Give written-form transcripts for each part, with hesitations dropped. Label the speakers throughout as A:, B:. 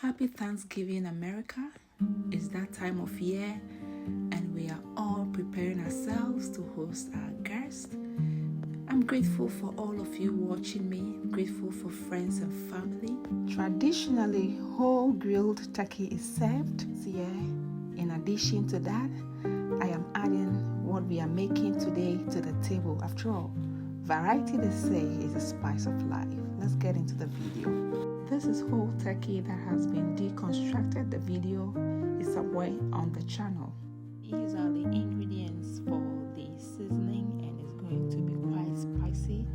A: Happy Thanksgiving, America. It's that time of year and we are all preparing ourselves to host our guest. I'm grateful for all of you watching me. I'm grateful for friends and family. Traditionally, whole grilled turkey is served here. In addition to that, I am adding what we are making today to the table. After all, variety, they say, is the spice of life. Let's get into the video. This is whole turkey that has been deconstructed. The video is somewhere on the channel. These are the ingredients for the seasoning, and it's going to be quite spicy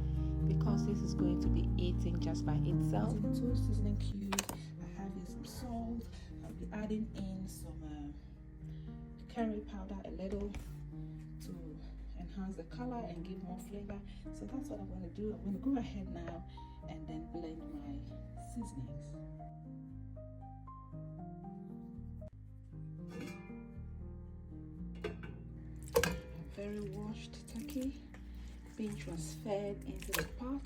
A: because this is going to be eaten just by itself. Two seasoning cubes. I have here some salt. I'll be adding in some curry powder, a little, to enhance the color and give more flavor. So that's what I'm going to do. I'm going to go ahead now and then blend my seasonings. A very washed turkey being transferred into the pot.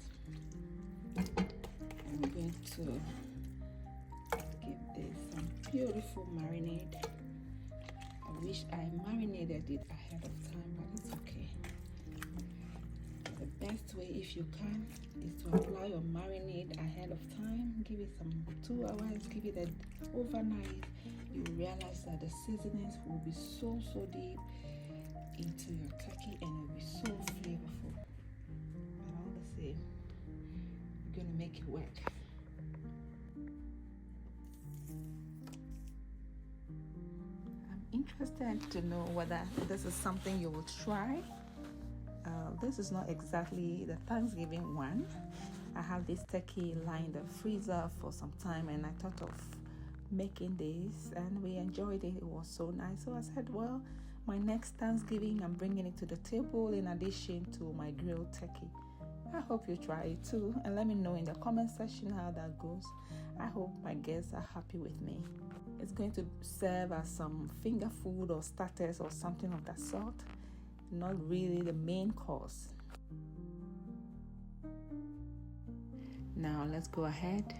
A: I'm going to give this some beautiful marinade. I wish I marinated it ahead of time, but it's okay. The best way, if you can, is to apply your marinade ahead of time. Give it some 2 hours, give it an overnight. You realize that the seasonings will be so deep into your turkey and it will be so flavorful. But all the same, you're gonna make it work. I'm interested to know whether this is something you will try. This is not exactly the Thanksgiving one. I have this turkey lying in the freezer for some time and I thought of making this and we enjoyed it. It was so nice. So I said, well, my next Thanksgiving, I'm bringing it to the table in addition to my grilled turkey. I hope you try it too and let me know in the comment section how that goes. I hope my guests are happy with me. It's going to serve as some finger food or starters or something of that sort. Not really the main course. Now let's go ahead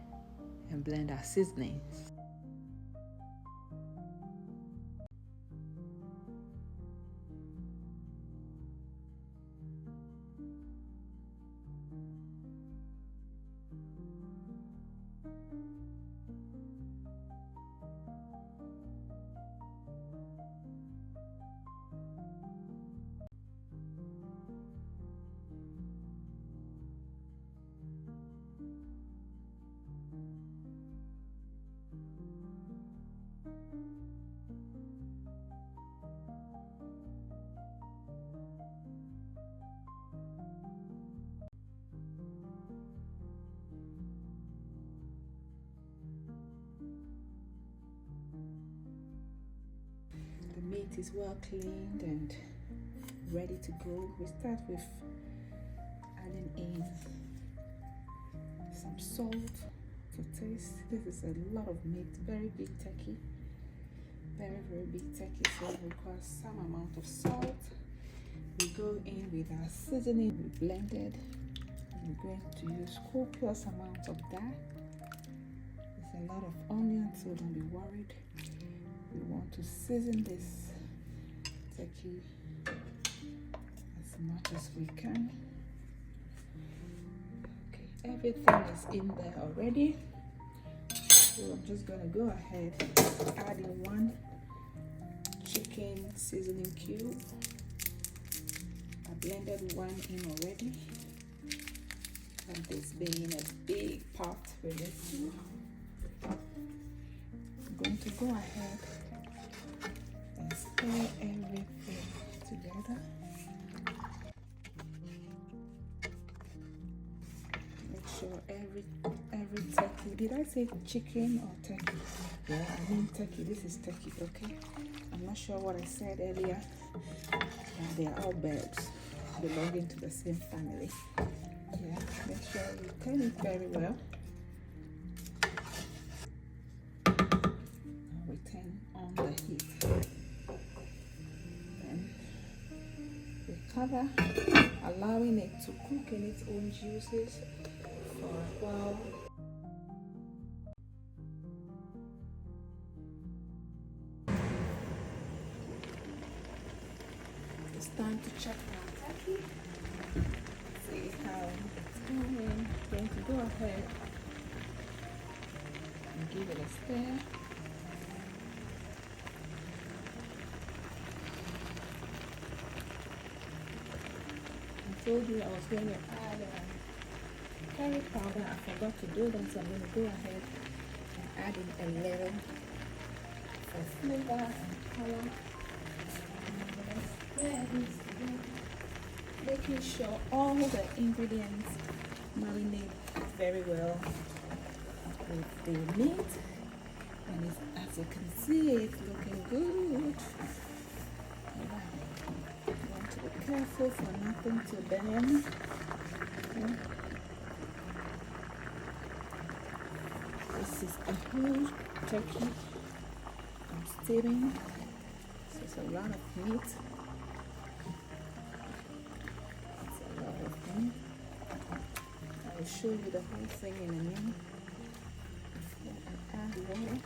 A: and blend our seasonings. The meat is well cleaned and ready to go. We start with adding in some salt to taste. This is a lot of meat, very big turkey, very big turkey, so it requires some amount of salt. We go in with our seasoning we blended. We're going to use copious amount of that. There's a lot of onion, so don't be worried. We want to season this turkey as much as we can. Okay, everything is in there already. So I'm just going to go ahead and add in 1 chicken seasoning cube. I blended 1 in already. And this being a big pot for this. I'm going to go ahead and stir everything together. Make sure every turkey. Did I say chicken or turkey? Yeah, I mean turkey. This is turkey, okay? I'm not sure what I said earlier. They are all birds belonging to the same family. Yeah, make sure you turn it very well. We turn on the heat. Then we cover, allowing it to cook in its own juices for a while. it's time to check our turkey. See how it's going. Going to go ahead and give it a stir. I told you I was going to add curry powder. I forgot to do that, so I'm going to go ahead and add in a little for flavor and color. Making sure all the ingredients marinate very well with the meat, and as you can see, it's looking good. You want to be careful for nothing to burn. Okay. This is a whole turkey I'm steaming. This is a lot of meat. I will show you the whole thing in a minute. Add water.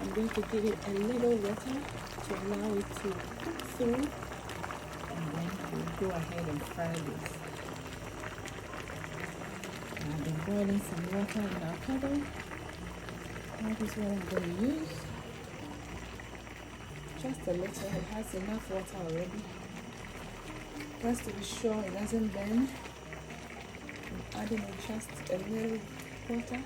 A: I'm going to give it a little water to allow it to cook through, and then we'll go ahead and fry this. I've been boiling some water in our kettle. That is what I'm going to use. Just a little, it has enough water already. Just to be sure it doesn't burn, I'm adding in just a little water.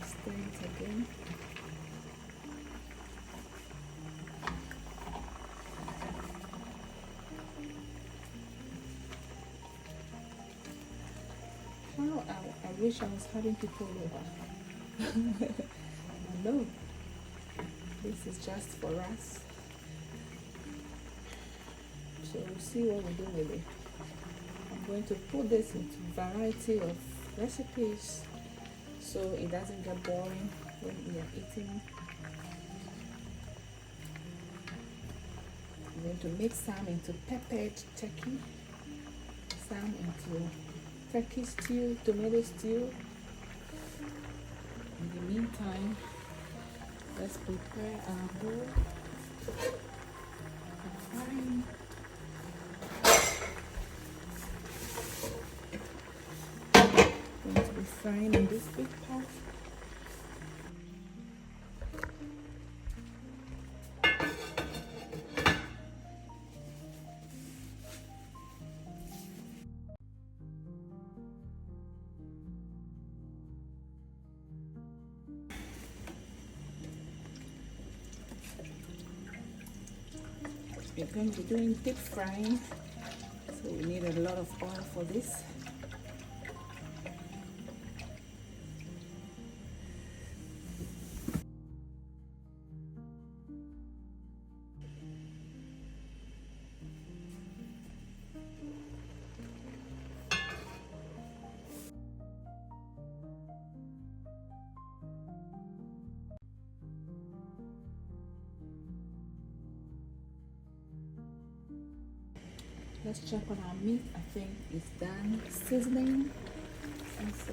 A: Stir it again. How I wish I was having people over. No, this is just for us. So we'll see what we do with it. I'm going to put this into a variety of recipes so it doesn't get boring when we are eating. I'm going to make some into peppered turkey, some into turkey stew, tomato stew. In the meantime, let's prepare our bowl. Frying. Going to be frying in this big pot. We're going to be doing deep frying, so we need a lot of oil for this. Let's check on our meat. I think it's done seasoning. And so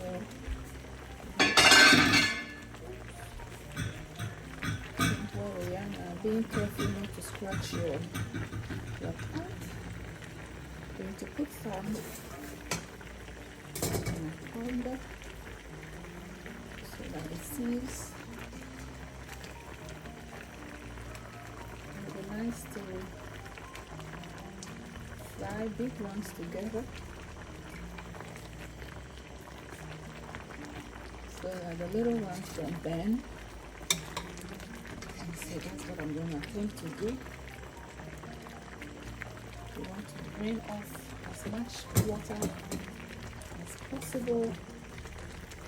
A: where we are now, being careful not to scratch your pot. Going to put some in a powder so that it seals. It'll be nice to fry big ones together so that the little ones don't burn. And so that's what I'm going to attempt to do. We want to drain off as much water as possible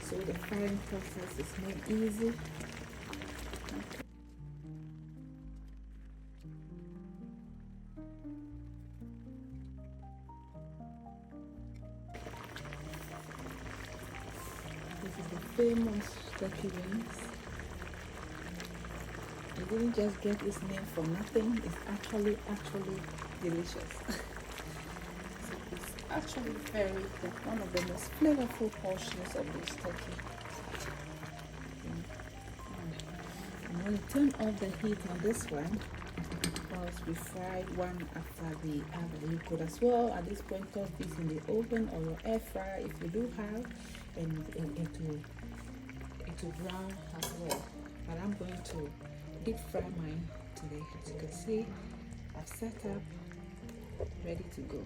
A: so the frying process is made easy. Okay. famous turkey wings. It didn't just get its name for nothing. It's actually delicious. So it's actually one of the most flavorful portions of this turkey. I'm going to turn off the heat on this one whilst we fry one after the other. You could as well at this point toss this in the oven or your air fryer if you do have, and it will brown as well. But I'm going to deep fry mine today. As you can see, I've set up, ready to go.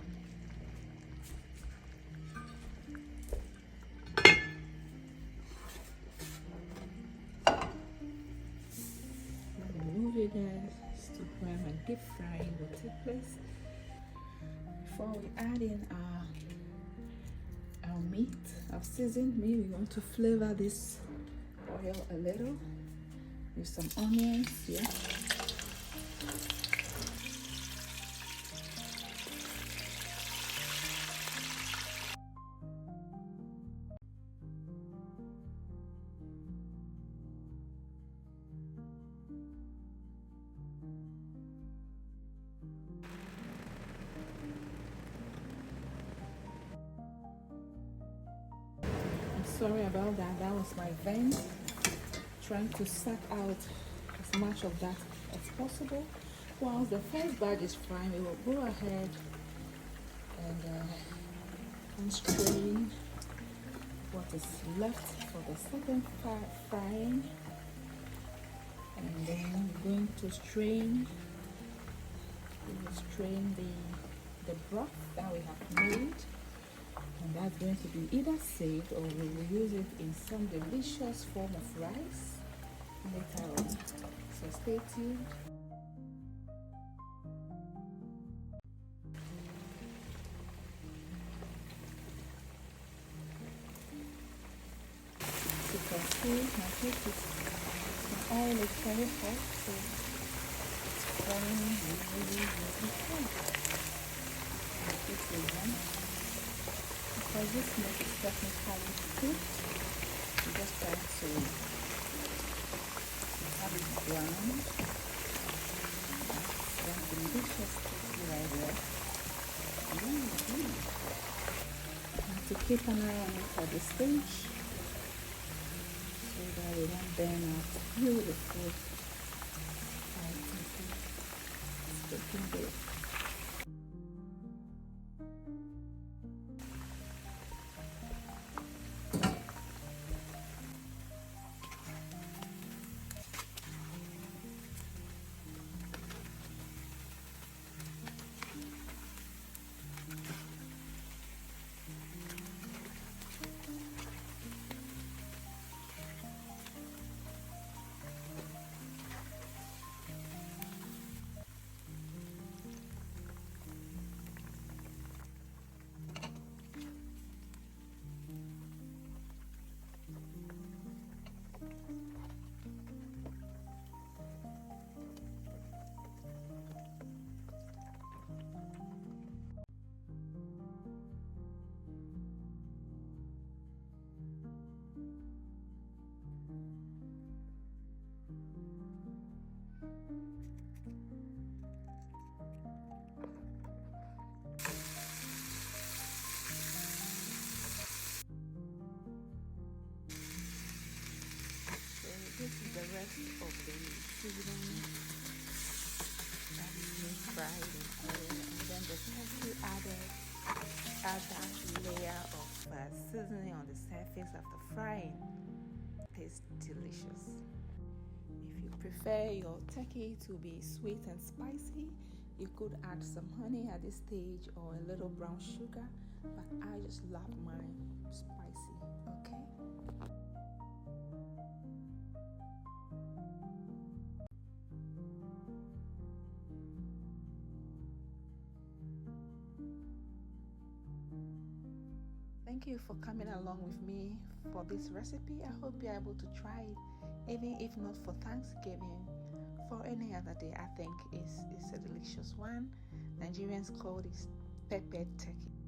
A: Move it guys to where my deep frying will take place. Before we add in our meat, our seasoned meat, we want to flavor this oil a little with some onions. Yeah. Sorry about that. That was my vent trying to suck out as much of that as possible. Whilst the first batch is frying, we will go ahead and strain what is left for the second frying, and then we're going to strain the broth that we have made. And that's going to be either saved or we will use it in some delicious form of rice later on. So stay tuned. As you can see, my oil is very hot, so it's burning really hot. This is one. Because this meat is technically cooked, you just try to have it browned. That's delicious turkey right there. You have to keep an eye on it at this stage so that we don't burn out beautiful turkey. It's looking good. This is the rest of the seasoning that is being fried in oil, and then the turkey add that layer of seasoning on the surface after frying. Tastes delicious. If you prefer your turkey to be sweet and spicy, you could add some honey at this stage or a little brown sugar, but I just love mine spicy. Okay. Thank you for coming along with me for this recipe. I hope you're able to try it, even if not for Thanksgiving, for any other day. I think it's a delicious one. Nigerians call this pepper turkey.